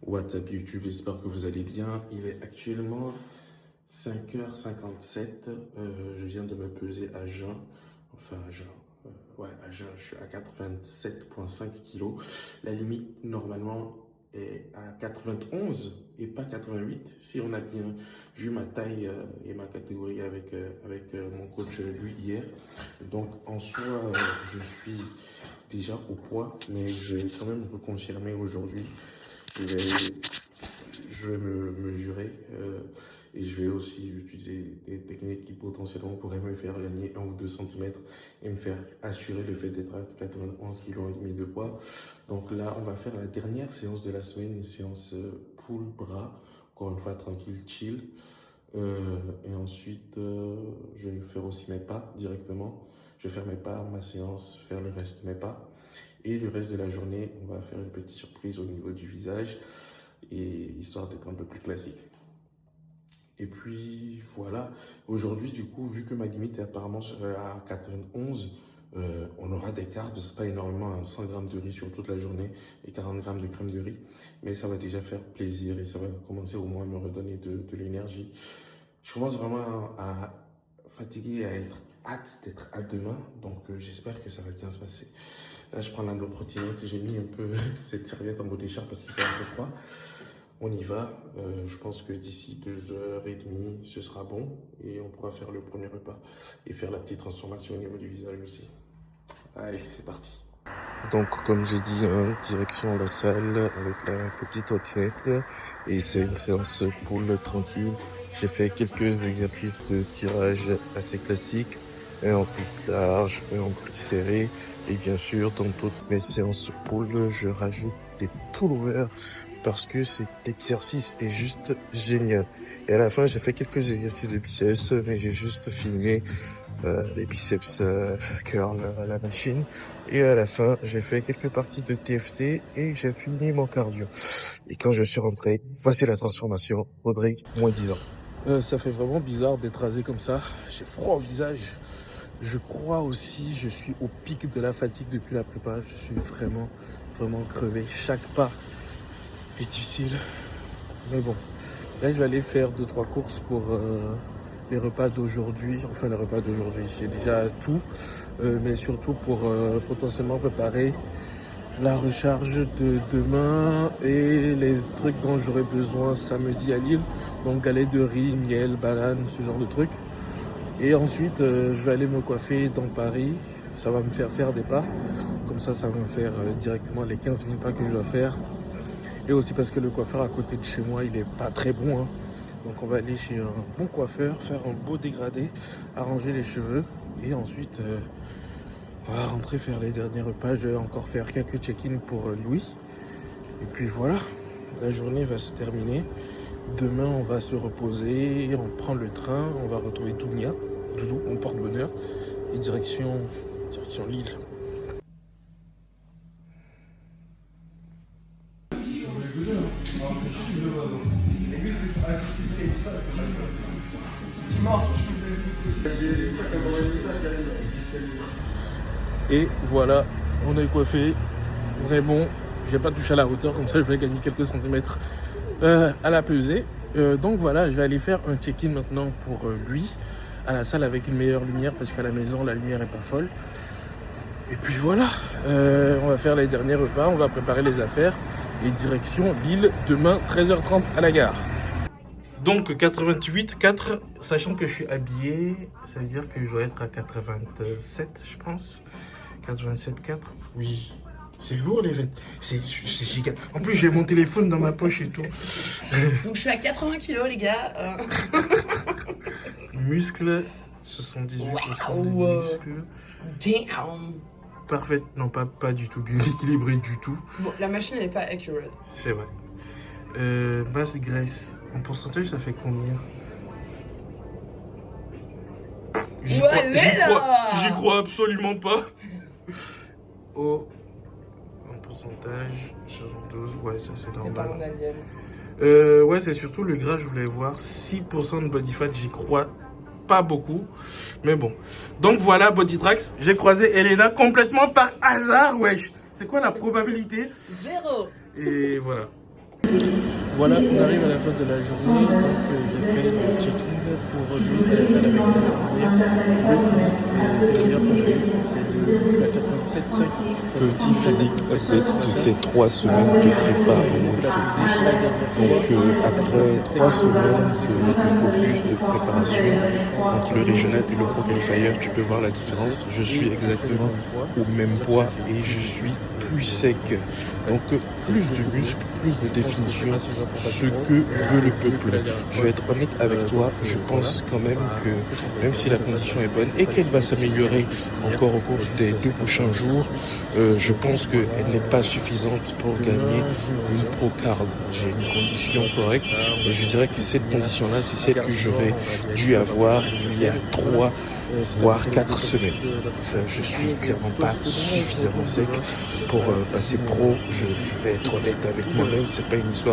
WhatsApp, YouTube, j'espère que vous allez bien. Il est actuellement 5h57. Je viens de me peser à jeun. Enfin, à jeun. Ouais, à jeun, je suis à 87,5 kilos. La limite, normalement, est à 91 et pas 88. Si on a bien vu ma taille et ma catégorie avec mon coach, lui, hier. Donc, en soi, je suis déjà au poids, mais je vais quand même reconfirmer aujourd'hui. Je vais me mesurer et je vais aussi utiliser des techniques qui potentiellement pourraient me faire gagner 1 ou 2 centimètres et me faire assurer le fait d'être à 91,5 kg de poids. Donc là, on va faire la dernière séance de la semaine, une séance pull bras, encore une fois tranquille, chill. Et ensuite, je vais faire aussi mes pas directement. Je vais faire mes pas, ma séance, faire le reste de mes pas. Et le reste de la journée, on va faire une petite surprise au niveau du visage, et histoire d'être un peu plus classique. Et puis voilà, aujourd'hui du coup, vu que ma limite est apparemment à 91, on aura des carbs, pas énormément, 100 grammes de riz sur toute la journée et 40 grammes de crème de riz. Mais ça va déjà faire plaisir et ça va commencer au moins à me redonner de l'énergie. Je commence vraiment à fatiguer, à être hâte d'être à demain, donc j'espère que ça va bien se passer. Là, je prends l'androprotéinate, j'ai mis un peu cette serviette en mode écharpe parce qu'il fait un peu froid. On y va, je pense que d'ici 2h30, ce sera bon et on pourra faire le premier repas et faire la petite transformation au niveau du visage aussi. Allez, c'est parti. Donc, comme j'ai dit, direction la salle avec la petite trottinette et c'est une séance pull tranquille. J'ai fait quelques exercices de tirage assez classiques, un en plus large, un en plus serré et bien sûr dans toutes mes séances pull, je rajoute des pullovers parce que cet exercice est juste génial. Et à la fin, j'ai fait quelques exercices de biceps, mais j'ai juste filmé les biceps curl à la machine. Et à la fin, j'ai fait quelques parties de TFT et j'ai fini mon cardio. Et quand je suis rentré, voici la transformation. Rodrigue, moins 10 ans. Ça fait vraiment bizarre d'être rasé comme ça. J'ai froid au visage. Je crois aussi, je suis au pic de la fatigue depuis la prépa. Je suis vraiment crevé. Chaque pas est difficile. Mais bon, là je vais aller faire 2-3 courses pour les repas d'aujourd'hui. Enfin, les repas d'aujourd'hui, j'ai déjà tout. Mais surtout pour potentiellement préparer la recharge de demain et les trucs dont j'aurai besoin samedi à Lille. Donc galette de riz, miel, banane, ce genre de trucs. Et ensuite, je vais aller me coiffer dans Paris. Ça va me faire faire des pas. Comme ça va me faire directement les 15 000 pas que je dois faire. Et aussi parce que le coiffeur à côté de chez moi, il est pas très bon. Donc on va aller chez un bon coiffeur, faire un beau dégradé, arranger les cheveux. Et ensuite, on va rentrer faire les derniers repas. Je vais encore faire quelques check-in pour Louis. Et puis voilà, la journée va se terminer. Demain, on va se reposer, on prend le train, on va retrouver Dounia, Doudou, on porte bonheur, et direction Lille. Et voilà, on est coiffé, on est bon. Je vais pas toucher à la hauteur, comme ça je vais gagner quelques centimètres à la pesée. Donc voilà, je vais aller faire un check-in maintenant pour lui à la salle avec une meilleure lumière parce qu'à la maison la lumière est pas folle. Et puis voilà, on va faire les derniers repas, on va préparer les affaires et direction Lille demain 13h30 à la gare. Donc 88,4, sachant que je suis habillé, ça veut dire que je dois être à 87 je pense. 87,4, oui. C'est lourd les vêtements, c'est giga. En plus j'ai mon téléphone dans ma poche et tout. Donc je suis à 80 kilos les gars. Muscles, 78% de muscles. Damn. Parfait, non pas du tout bien équilibré du tout. Bon, la machine elle est pas accurate. C'est vrai. Masse graisse, en pourcentage ça fait combien? J'y crois absolument pas. Oh, en pourcentage, 72, ouais ça c'est C'est pas normal. mon alien. Ouais, c'est surtout le gras, je voulais voir. 6% de body fat, j'y crois pas beaucoup. Mais bon. Donc voilà, Bodytrax. J'ai croisé Elena complètement par hasard, wesh. C'est quoi la probabilité? 0. Et voilà. Voilà, on arrive à la fin de la journée, donc j'ai fait le check-in pour lui à la salle avec le physique, et c'est le meilleur qu'on a eu, c'est la 87,5. Petit physique update de ces 3 semaines de prépa au monde focus. Donc après 3 semaines de focus, de préparation entre le régional et le pro qualifier, tu peux voir la différence. Je suis exactement au même poids et je suis plus sec. Donc plus de muscles, plus de définition, ce que veut le peuple. Je vais être honnête avec toi, je pense quand même que même si la condition est bonne et qu'elle va s'améliorer encore au cours des 2 prochains jours, je pense qu'elle n'est pas suffisante pour gagner une pro card. J'ai une condition correcte et je dirais que cette condition-là, c'est celle que j'aurais dû avoir il y a 3 voire 4 semaines. Je suis clairement pas suffisamment sec pour passer pro. Je vais être honnête avec moi-même, c'est pas une histoire